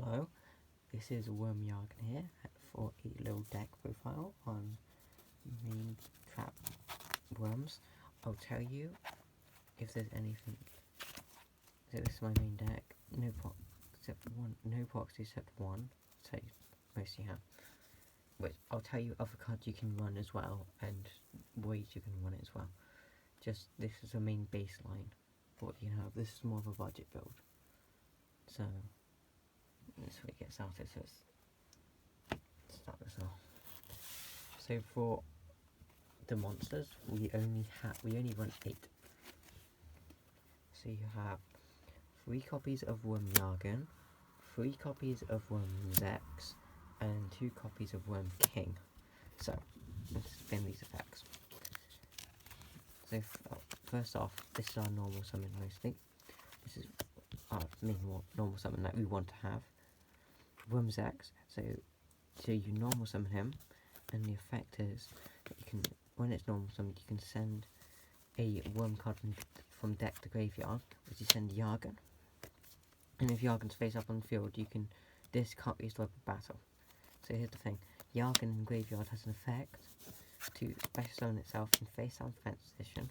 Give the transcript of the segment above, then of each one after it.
Hello, this is Yagan here for a little deck profile on main trap worms. I'll tell you if there's anything. So this is my main deck. No procs except one. No procs except one. So mostly have. Which I'll tell you other cards you can run as well and ways you can run it as well. Just this is a main baseline for what you have. This is more of a budget build. So that's what it gets started. So let's start this off. So for the monsters, we only run 8. So you have 3 copies of Worm Yagan, 3 copies of Worm Zex, and 2 copies of Worm King. So let's spin these effects. So first off, this is our normal summon mostly. This is our main normal summon that we want to have. Worm Zex, so you normal summon him, and the effect is that you can, when it's normal summoned, you can send a worm card from deck to graveyard, which you send Yagan. And if Yagan's face up on the field, this can't be destroyed by battle. So here's the thing, Yagan in graveyard has an effect to special summon itself in face down defense position.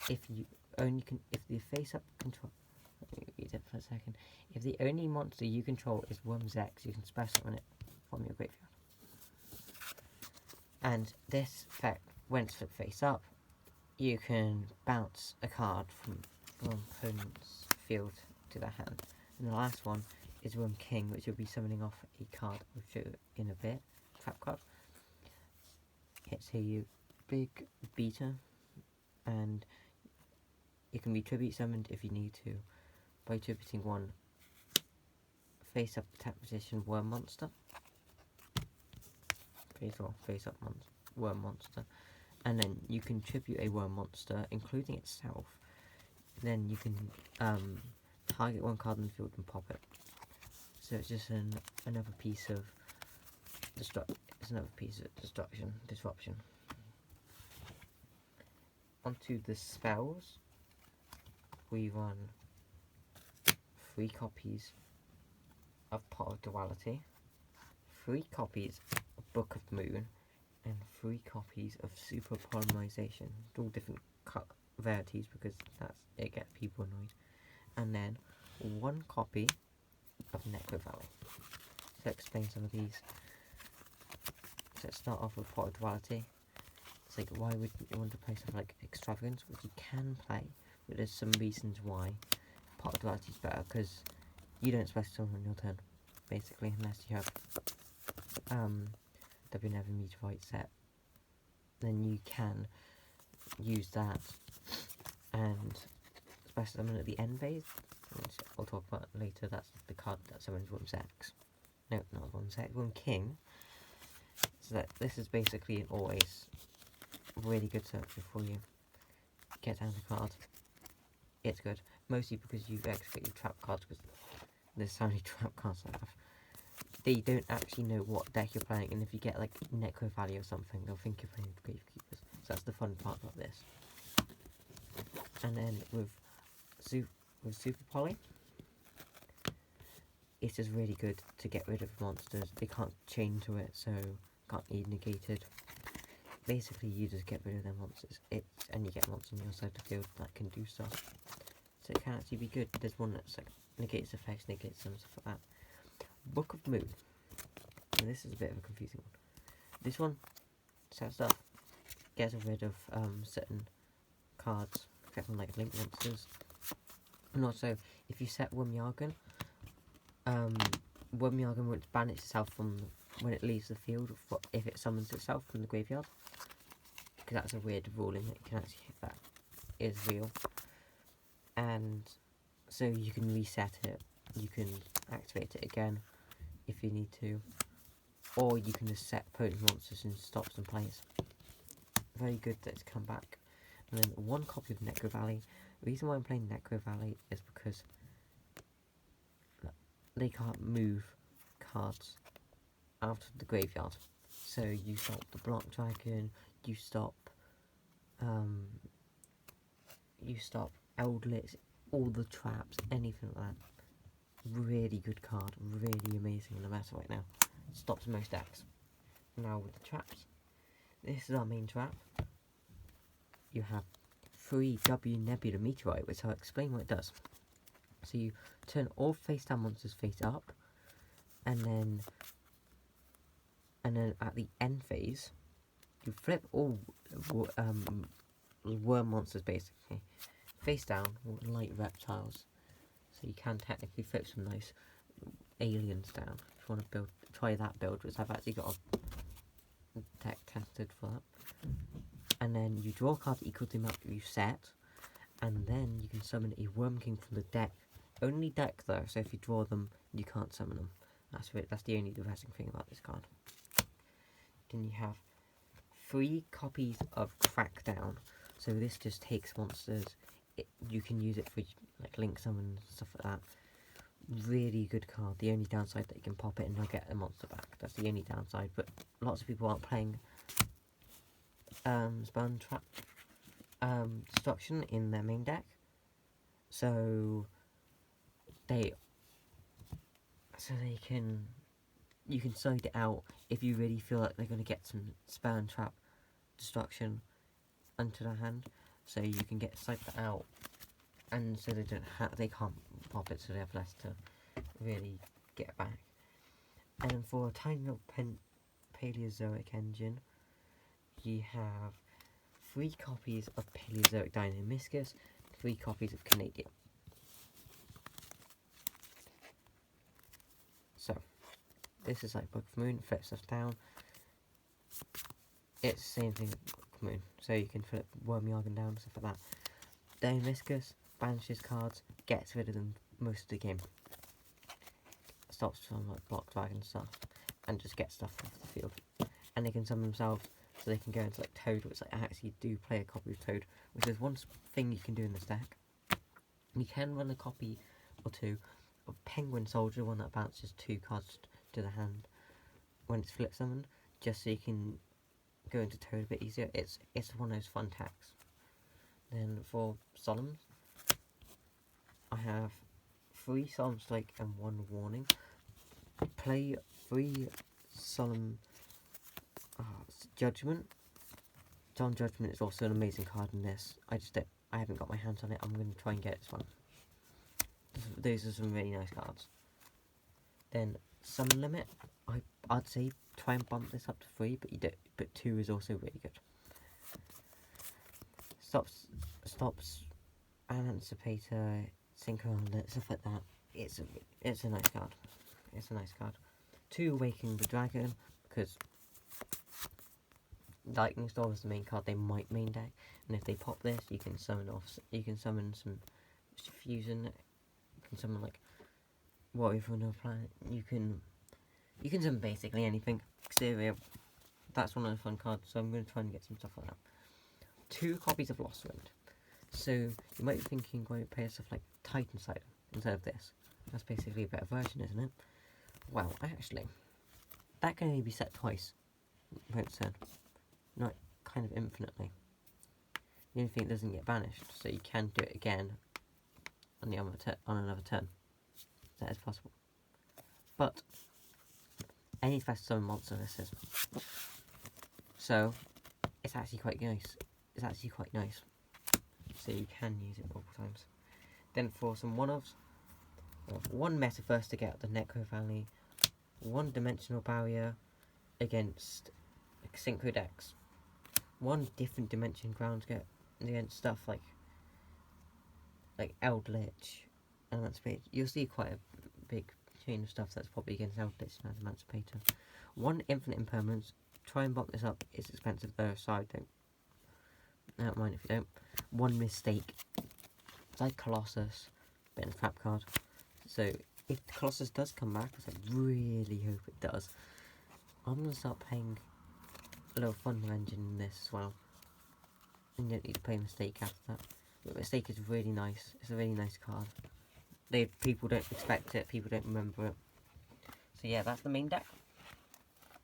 If the face up control, let me read it for a second. If the only monster you control is Worm Zex, you can special summon it from your graveyard. And this effect, when it's face up, you can bounce a card from opponent's field to their hand. And the last one is Worm King, which will be summoning off a card I'll show in a bit. Trap card. It's a big beater, and it can be tribute summoned if you need to by tributing one face up attack position worm monster. Face up worm monster. And then you can tribute a worm monster, including itself. Then you can target one card in the field and pop it. So it's just another piece of disruption. Onto the spells. We run 3 copies of Pot of Duality, 3 copies of Book of Moon, and 3 copies of Super Polymerization. All different varieties because it gets people annoyed. And then 1 copy of Necro Valley. So explain some of these. So let's start off with Pot of Duality. It's like, why would you want to play something like Extravagance, which you can play, but there's some reasons why Pot of Duality is better, because you don't special summon on your turn, basically, unless you have the Never Meteorite set. Then you can use that and special summon at the end phase, which I'll talk about later. That's the card that summons Worm Zex. No, not Worm Zex, Worm King. So that this is basically always really good search before you get down the card. It's good, mostly because you execute your trap cards, because there's so many trap cards I have. They don't actually know what deck you're playing, and if you get like Necro Valley or something, they'll think you're playing Gravekeepers. So that's the fun part about this. And then with Super Poly, it's just really good to get rid of monsters. They can't chain to it, so can't be negated. Basically, you just get rid of their monsters. And you get monsters on your side of the field that can do stuff. So it can actually be good. There's one that's like negates effects, negates some stuff like that. Book of Moon. And this is a bit of a confusing one. This one sets up, gets rid of certain cards, except for like link monsters. And also, if you set Worm Yagan, Worm Yagan won't ban itself from when it leaves the field if it summons itself from the graveyard, because that's a weird ruling that you can actually hit that is real. And so you can reset it, you can activate it again if you need to, or you can just set opponent monsters and stop some plays. Very good that it's come back. And then 1 copy of Necro Valley. The reason why I'm playing Necro Valley is because they can't move cards out of the graveyard. So you stop the Block Dragon, you stop Eldritch, all the traps, anything like that. Really good card, really amazing in the meta right now. Stops most decks. Now with the traps, this is our main trap. You have 3 W Nebula Meteorite, which I'll explain what it does. So you turn all face down monsters face up, and then at the end phase, you flip all worm monsters basically face down, light reptiles. So you can technically flip some nice aliens down if you want to try that build, which I've actually got a deck tested for that. And then you draw a card equal to the amount you set, and then you can summon a Worm King from the deck. Only deck though, so if you draw them, you can't summon them. That's the only depressing thing about this card. Then you have 3 copies of Crackdown. So this just takes monsters. You can use it for like link summon and stuff like that. Really good card. The only downside that you can pop it and not get a monster back. That's the only downside. But lots of people aren't playing Spell Trap Destruction in their main deck, so you can side it out if you really feel like they're going to get some Spell and Trap Destruction onto their hand, so you can side that out, and so they can't pop it, so they have less to really get back. And then for a tiny little Paleozoic engine, you have 3 copies of Paleozoic Dynamiscus, 3 copies of Canadian. So, this is like Book of Moon, flip stuff down. It's the same thing as Book of Moon, so you can flip Worm Yagan down and stuff like that. Dynamiscus banishes cards, gets rid of them most of the game. Stops from like block dragon stuff, and just gets stuff off the field. And they can summon themselves, so they can go into like Toad, which I actually do play a copy of Toad, which is one thing you can do in this deck. You can run a copy or 2 of Penguin Soldier, one that bounces 2 cards to the hand when it's flip summoned, just so you can go into Toad a bit easier. It's one of those fun attacks. Then for Solemns, I have 3 Solemn Strike and 1 Warning. Play 3 Solemn Judgment. Solemn Judgment is also an amazing card in this. I haven't got my hands on it. I'm going to try and get this one. Those are some really nice cards. Then Summon Limit, I'd say try and bump this up to 3, but 2 is also really good. Stops Anticipator, Synchro on it, stuff like that. It's a nice card. It's a nice card. 2 Awakening the Dragon, because Lightning Storm is the main card they might main deck, and if they pop this, you can summon some Fusion. You can summon like Warrior from another planet. You can summon basically anything. Exterior. That's one of the fun cards, so I'm going to try and get some stuff like that. 2 copies of Lost Wind. So you might be thinking, why don't you play stuff like Titan Sider instead of this? That's basically a better version, isn't it? Well, actually, that can only be set twice per turn, not kind of infinitely. The only thing it doesn't get banished, so you can do it again on another turn. That is possible. But any special summon monster this is. So it's actually quite nice. So you can use it multiple times. Then for some one-offs, 1 Metaverse to get out the Necro Valley, 1 Dimensional Barrier against Synchro decks, 1 different dimension ground to get against stuff like Eldritch and Emancipator. You'll see quite a big chain of stuff that's probably against Eldritch and Emancipator. 1 Infinite Impermanence. Try and bump this up. It's expensive though, so I don't mind if you don't. 1 Mistake. It's like Colossus, but in a trap card. So if Colossus does come back, which I really hope it does, I'm going to start playing a little Thunder Engine in this as well. And you don't need to play Mistake after that. But Mistake is really nice. It's a really nice card. People don't expect it, people don't remember it. So yeah, that's the main deck.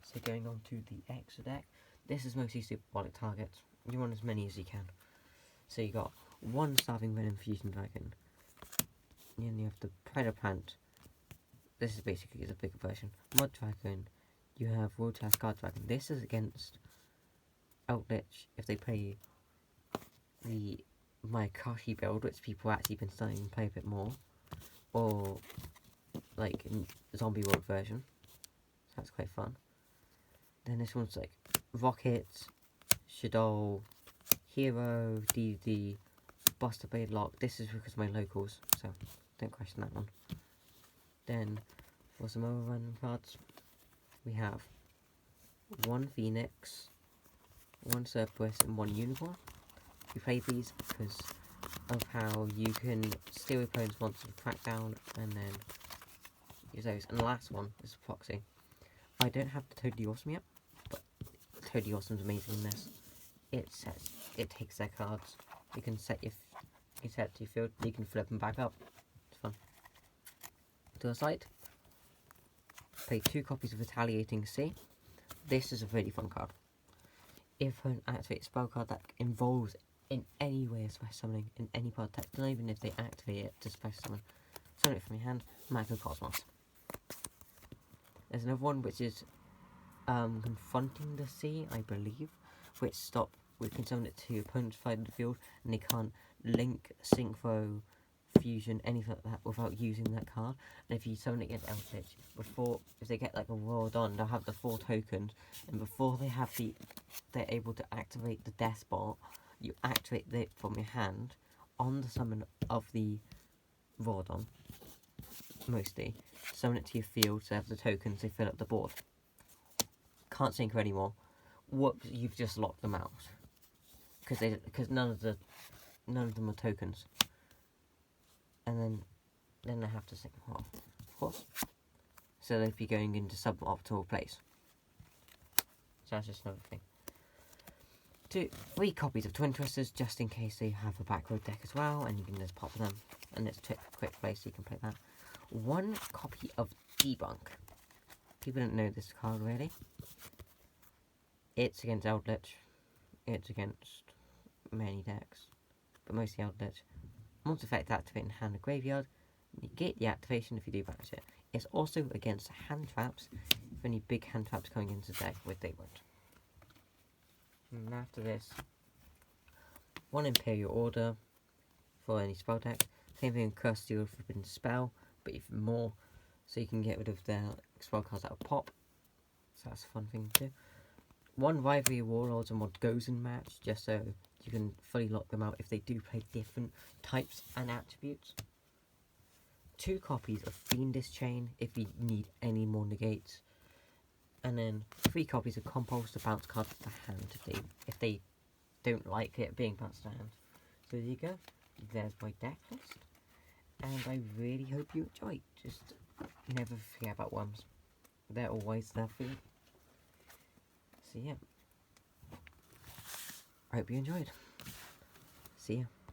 So going on to the extra deck. This is mostly Superbolic targets. You want as many as you can. So you got 1 Starving Venom Fusion Dragon. And you have the Predaplant this is basically the bigger version. Mod Dragon, you have World Class Guard Dragon. This is against Outlich if they play the Maikashi build, which people have actually been starting to play a bit more, or like in Zombie World version. So that's quite fun. Then this one's like Rocket, Shadow, Hero, DD, Buster Blade Lock. This is because of my locals, so don't question that one. Then for some other random cards, we have one Phoenix, one Cerberus, and one Unicorn. We play these because of how you can steal opponent's monsters with Crackdown and then use those. And the last one is Proxy. I don't have the Totally Awesome yet, but Totally Awesome's amazing in this. It takes their cards. You can set your field. You can flip them back up. It's fun. To the side, play 2 copies of Retaliating Sea. This is a really fun card. If an activate spell card that involves in any way a special summoning in any part of text, not even if they activate it to special summon it from your hand, Macrocosmos. There's another one which is Confronting the Sea, I believe, which we can summon it to your opponent's side of the field and they can't link, synchro, fusion, anything like that without using that card. And if you summon it against Eldritch, if they get like a Royal Dawn, they'll have the 4 tokens, and before they're able to activate the Death Bolt, you activate it from your hand on the summon of the Royal Dawn, mostly. Summon it to your field, so have the tokens, they fill up the board. Can't synchro anymore. Whoops, you've just locked them out. Because none of them are tokens. And then they have to sync, well, of course. So they'd be going into suboptimal place. So that's just another thing. 3 copies of Twin Twisters, just in case they have a back row deck as well, and you can just pop them, and it's a quick play, so you can play that. 1 copy of Debunk. People don't know this card really. It's against Eldritch. It's against many decks, but mostly Eldritch. Once effect activate in hand or graveyard, negate the activation if you do banish it. It's also against hand traps, if any big hand traps coming into the deck, which they won't. And after this, 1 Imperial Order for any spell deck. Same thing with Curse Steel Forbidden Spell, but even more, so you can get rid of their spell cards that will pop. So that's a fun thing to do. 1 Rivalry Warlords and Mod Gozen match, just so you can fully lock them out if they do play different types and attributes. 2 copies of Fiendish Chain if you need any more negates. And then 3 copies of Compulse to bounce cards to hand if they don't like it being bounced to hand. So there you go. There's my deck list. And I really hope you enjoy. Just never forget about worms. They're always there for you. So yeah. I hope you enjoyed. See ya.